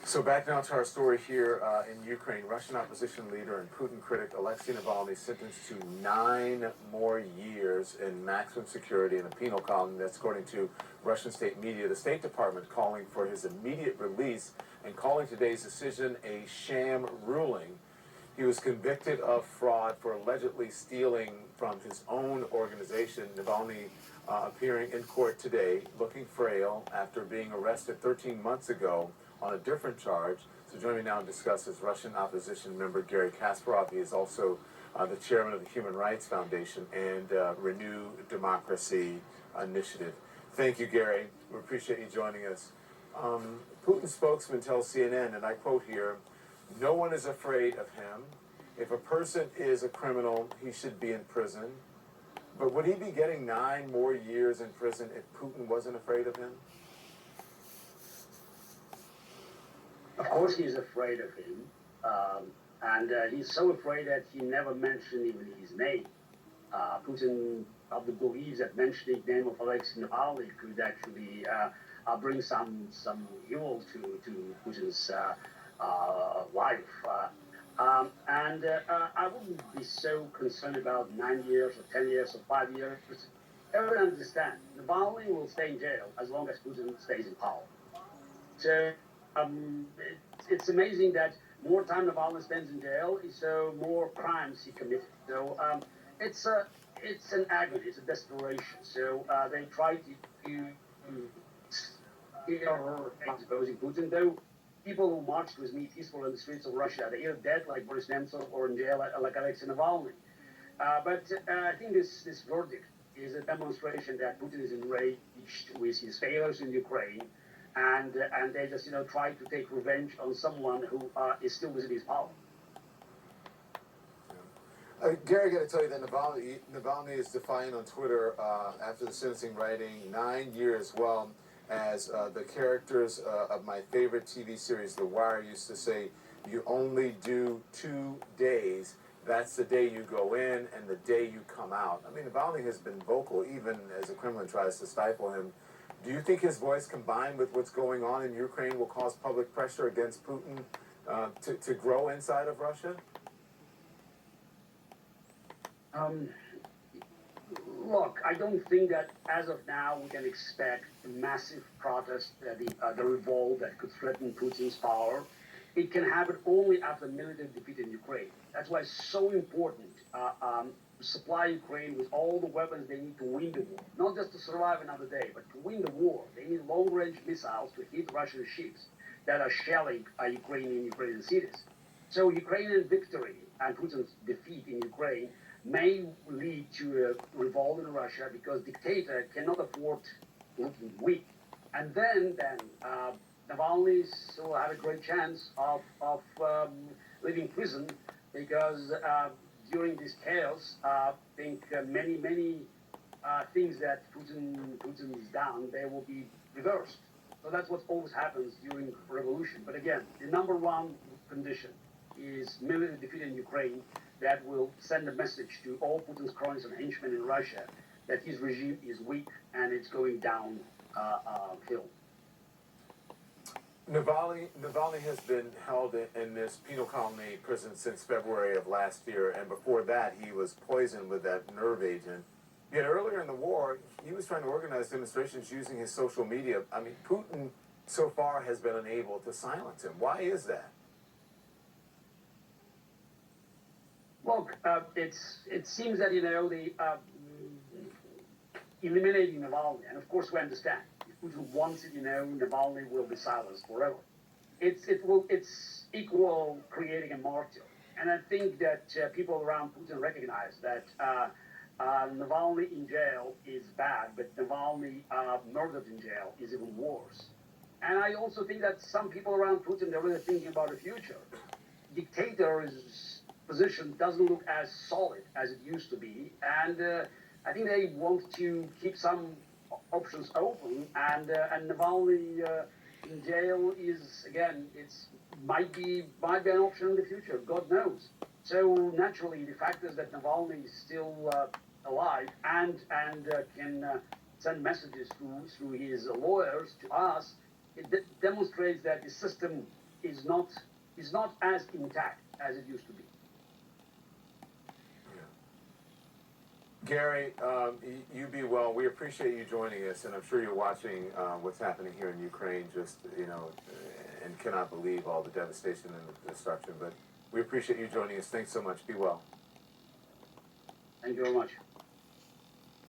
So back now to our story here in Ukraine. Russian opposition leader and Putin critic Alexei Navalny sentenced to 9 more years in maximum security in a penal colony. That's according to Russian state media. The State Department calling for his immediate release and calling today's decision a sham ruling. He was convicted of fraud for allegedly stealing from his own organization. Navalny appearing in court today, looking frail after being arrested 13 months ago on a different charge. So joining me now to discuss is Russian opposition member Gary Kasparov. He is also the chairman of the Human Rights Foundation and Renew Democracy Initiative. Thank you, Gary. We appreciate you joining us. Putin's spokesman tells CNN, and I quote here, "No one is afraid of him. If a person is a criminal, he should be in prison." But would he be getting 9 more years in prison if Putin wasn't afraid of him? Of course he's afraid of him, and he's so afraid that he never mentioned even his name. Putin probably believes that mentioning the name of Alexei Navalny could actually bring some evil to Putin's life. I wouldn't be so concerned about 9 years or 10 years or 5 years. Everyone understands Navalny will stay in jail as long as Putin stays in power. So it's amazing that more time Navalny spends in jail, so more crimes he committed. So it's an agony, it's a desperation. So they try to exposing Putin, though people who marched with me peaceful in the streets of Russia, they're either dead like Boris Nemtsov or in jail like Alexei Navalny. But I think this verdict is a demonstration that Putin is enraged with his failures in Ukraine, and they just try to take revenge on someone who is still within his power. Gary, I got to tell you that Navalny is defiant on Twitter after the sentencing, writing 9 years. Well, as the characters of my favorite TV series, The Wire, used to say, you only do 2 days. That's the day you go in and the day you come out. I mean, Navalny has been vocal even as the Kremlin tries to stifle him. Do you think his voice, combined with what's going on in Ukraine, will cause public pressure against Putin to grow inside of Russia? Look, I don't think that as of now we can expect a massive protest, the revolt that could threaten Putin's power. It can happen only after military defeat in Ukraine. That's why it's so important to supply Ukraine with all the weapons they need to win the war. Not just to survive another day, but to win the war. They need long-range missiles to hit Russian ships that are shelling Ukrainian cities. So Ukrainian victory and Putin's defeat in Ukraine may lead to a revolt in Russia because dictator cannot afford looking weak. And then Navalny will have a great chance of leaving prison because during this chaos, I think many things that Putin is down, they will be reversed. So that's what always happens during revolution. But again, the number one condition is military defeat in Ukraine that will send a message to all Putin's cronies and henchmen in Russia that his regime is weak and it's going downhill. Navalny has been held in this penal colony prison since February of last year, and before that he was poisoned with that nerve agent. Yet earlier in the war, he was trying to organize demonstrations using his social media. I mean, Putin so far has been unable to silence him. Why is that? Look, it seems that the eliminating Navalny, and of course we understand if Putin wants it, Navalny will be silenced forever. It's equal creating a martyr, and I think that people around Putin recognize that Navalny in jail is bad, but Navalny murdered in jail is even worse. And I also think that some people around Putin, they're really thinking about the future. Dictator's position doesn't look as solid as it used to be, and I think they want to keep some options open. And Navalny in jail is again, might be an option in the future. God knows. So naturally, the fact is that Navalny is still alive and can send messages through his lawyers to us. It demonstrates that the system is not as intact as it used to be. Gary, you be well. We appreciate you joining us, and I'm sure you're watching what's happening here in Ukraine, just, and cannot believe all the devastation and the destruction. But we appreciate you joining us. Thanks so much. Be well. Thank you very much.